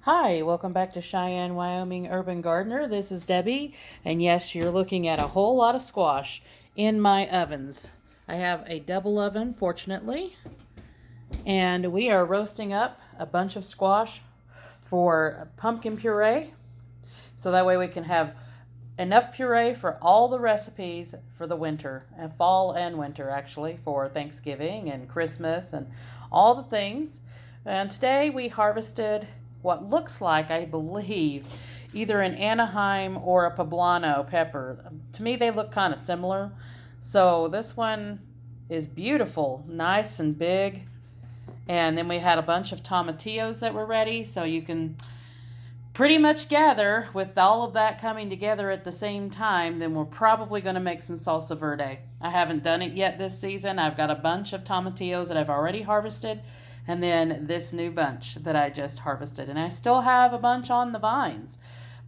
Hi, welcome back to Cheyenne, Wyoming Urban Gardener. This is Debbie, and yes, you're looking at a whole lot of squash in my ovens. I have a double oven, fortunately, and we are roasting up a bunch of squash for pumpkin puree, so that way we can have enough puree for all the recipes for the winter, and fall and winter actually, for Thanksgiving and Christmas and all the things. And today we harvested what looks like, I believe, either an Anaheim or a poblano pepper. To me, they look kind of similar. So this one is beautiful, nice and big. And then we had a bunch of tomatillos that were ready, so you can pretty much gather with all of that coming together at the same time. Then we're probably going to make some salsa verde. I haven't done it yet this season. I've got a bunch of tomatillos that I've already harvested, and then this new bunch that I just harvested. And I still have a bunch on the vines.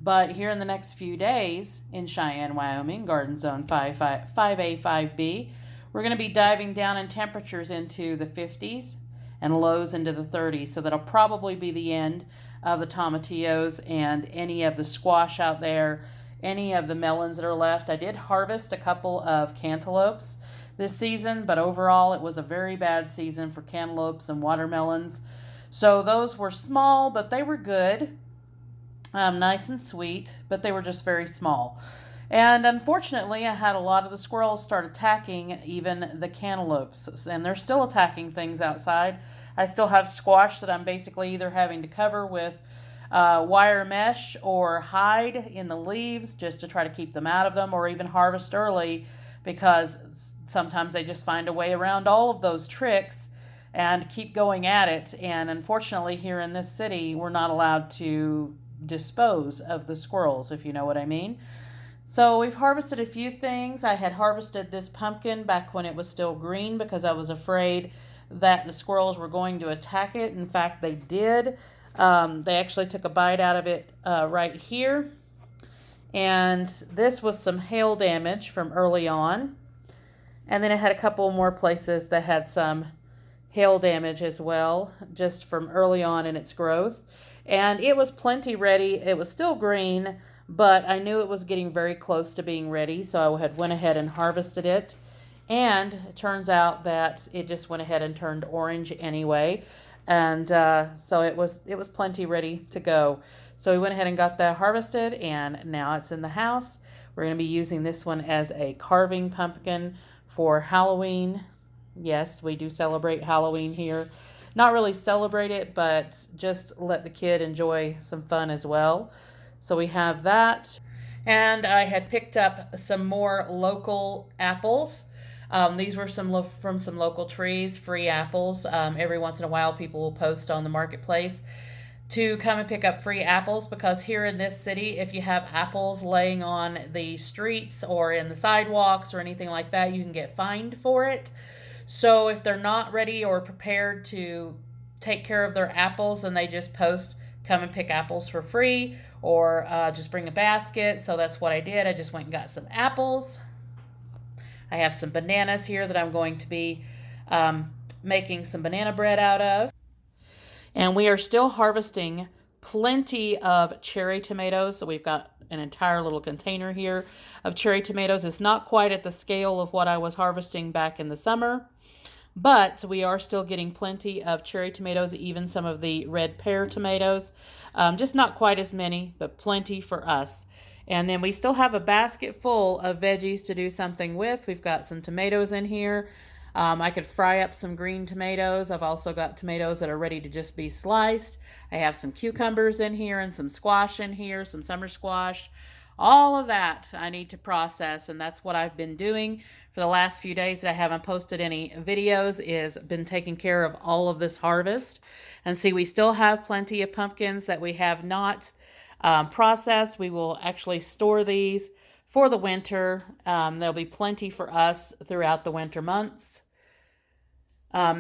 But here in the next few days in Cheyenne, Wyoming, Garden Zone 5A, 5B, we're going to be diving down in temperatures into the 50s and lows into the 30s. So that'll probably be the end of the tomatillos and any of the squash out there, any of the melons that are left. I did harvest a couple of cantaloupes this season, but overall it was a very bad season for cantaloupes and watermelons. So those were small, but they were good, nice and sweet, but they were just very small. And unfortunately, I had a lot of the squirrels start attacking even the cantaloupes, and they're still attacking things outside. I still have squash that I'm basically either having to cover with wire mesh or hide in the leaves just to try to keep them out of them, or even harvest early because sometimes they just find a way around all of those tricks and keep going at it. And unfortunately, here in this city, we're not allowed to dispose of the squirrels, if you know what I mean. So we've harvested a few things. I had harvested this pumpkin back when it was still green because I was afraid that the squirrels were going to attack it. In fact, they did. They actually took a bite out of it right here. And this was some hail damage from early on. And then it had a couple more places that had some hail damage as well, just from early on in its growth. And it was plenty ready. It was still green, but I knew it was getting very close to being ready, so I had went ahead and harvested it. And it turns out that it just went ahead and turned orange anyway, and so it was plenty ready to go. So we went ahead and got that harvested, and now it's in the house. We're going to be using this one as a carving pumpkin for Halloween. Yes, we do celebrate Halloween here. Not really celebrate it, but just let the kid enjoy some fun as well. So we have that. And I had picked up some more local apples. These were from some local trees, free apples. Every once in a while, people will post on the marketplace to come and pick up free apples, because here in this city, if you have apples laying on the streets or in the sidewalks or anything like that, you can get fined for it. So if they're not ready or prepared to take care of their apples, and they just post, come and pick apples for free, or just bring a basket. So that's what I did. I just went and got some apples. I have some bananas here that I'm going to be making some banana bread out of. And we are still harvesting plenty of cherry tomatoes. So we've got an entire little container here of cherry tomatoes. It's not quite at the scale of what I was harvesting back in the summer, but we are still getting plenty of cherry tomatoes, even some of the red pear tomatoes. Just not quite as many, but plenty for us. And then we still have a basket full of veggies to do something with. We've got some tomatoes in here. I could fry up some green tomatoes. I've also got tomatoes that are ready to just be sliced. I have some cucumbers in here and some squash in here, some summer squash. All of that I need to process, and that's what I've been doing for the last few days that I haven't posted any videos, is been taking care of all of this harvest. And see, we still have plenty of pumpkins that we have not processed. We will actually store these for the winter. There'll be plenty for us throughout the winter months.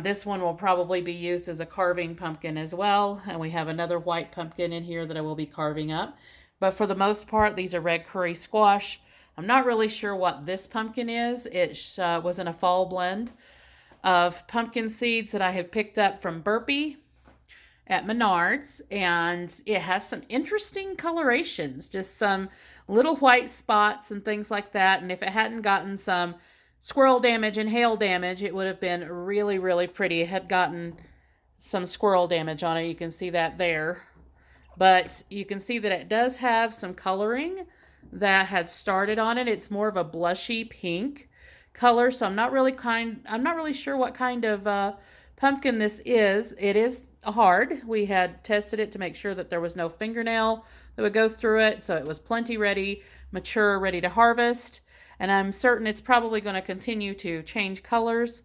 This one will probably be used as a carving pumpkin as well. And we have another white pumpkin in here that I will be carving up. But for the most part, these are red curry squash. I'm not really sure what this pumpkin is. It was in a fall blend of pumpkin seeds that I have picked up from Burpee. at Menards, and it has some interesting colorations, just some little white spots and things like that. And if it hadn't gotten some squirrel damage and hail damage, it would have been really, really pretty. It had gotten some squirrel damage on it. You can see that there. But you can see that it does have some coloring that had started on it. It's more of a blushy pink color, so I'm not really sure what kind of pumpkin this is. It is hard. We had tested it to make sure that there was no fingernail that would go through it, so it was plenty ready, mature, ready to harvest. And I'm certain it's probably going to continue to change colors.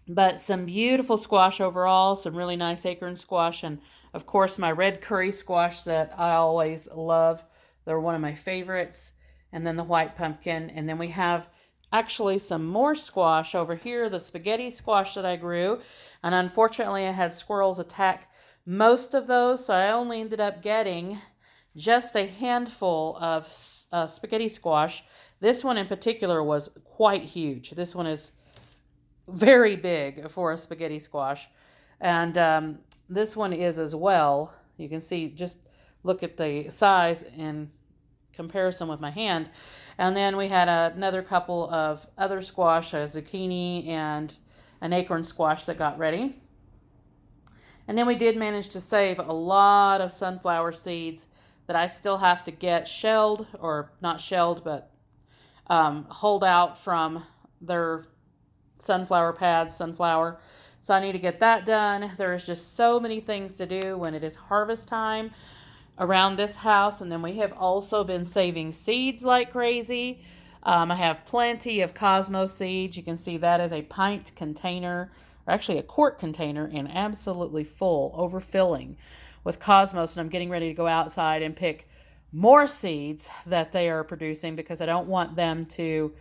But some beautiful squash overall, some really nice acorn squash, and of course my red curry squash that I always love. They're one of my favorites. And then the white pumpkin. And then we have actually some more squash over here, the spaghetti squash that I grew. And unfortunately I had squirrels attack most of those, so I only ended up getting just a handful of spaghetti squash. This one in particular was quite huge. This one is very big for a spaghetti squash. And this one is as well. You can see, just look at the size in comparison with my hand. And then we had another couple of other squash, a zucchini and an acorn squash that got ready. And then we did manage to save a lot of sunflower seeds that I still have to get shelled, or not shelled, but hold out from their sunflower pads, sunflower. So I need to get that done. There's just so many things to do when it is harvest time around this house. And then we have also been saving seeds like crazy. I have plenty of Cosmos seeds. You can see that is a pint container, or actually a quart container, and absolutely full, overfilling with Cosmos. And I'm getting ready to go outside and pick more seeds that they are producing, because I don't want them to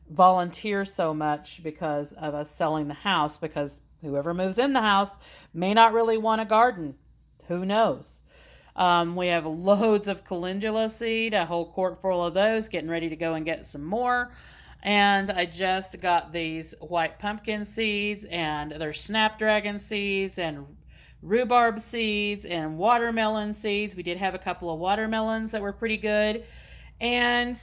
volunteer so much because of us selling the house, because whoever moves in the house may not really want a garden. Who knows? We have loads of calendula seed, a whole quart full of those, getting ready to go and get some more. And I just got these white pumpkin seeds, and there's snapdragon seeds and rhubarb seeds and watermelon seeds. We did have a couple of watermelons that were pretty good. And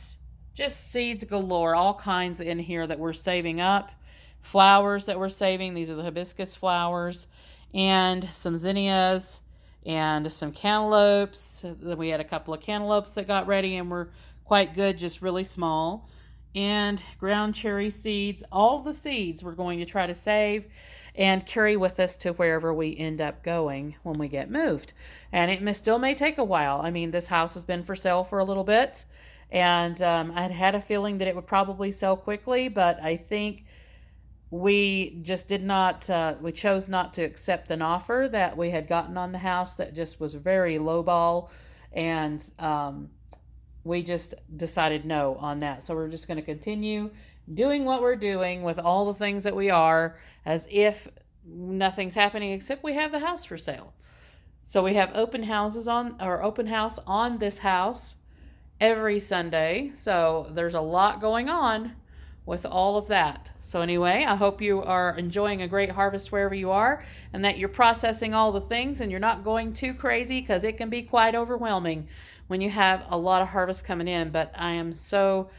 just seeds galore, all kinds in here that we're saving up. Flowers that we're saving. These are the hibiscus flowers, and some zinnias and some cantaloupes. We had a couple of cantaloupes that got ready and were quite good, just really small. And ground cherry seeds. All the seeds we're going to try to save and carry with us to wherever we end up going when we get moved. And it still may take a while. I mean, this house has been for sale for a little bit, and I'd had a feeling that it would probably sell quickly, but I think we just did not, we chose not to accept an offer that we had gotten on the house that just was very lowball, and we just decided no on that. So we're just going to continue doing what we're doing with all the things that we are, as if nothing's happening except we have the house for sale. So we have open house on this house every Sunday. So there's a lot going on with all of that. So anyway, I hope you are enjoying a great harvest wherever you are, and that you're processing all the things and you're not going too crazy, because it can be quite overwhelming when you have a lot of harvest coming in. But I am so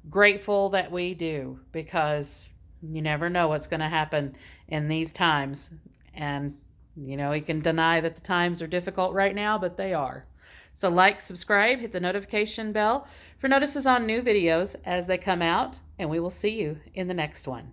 grateful that we do, because you never know what's going to happen in these times. And you can deny that the times are difficult right now, but they are. So like, subscribe, hit the notification bell for notices on new videos as they come out, and we will see you in the next one.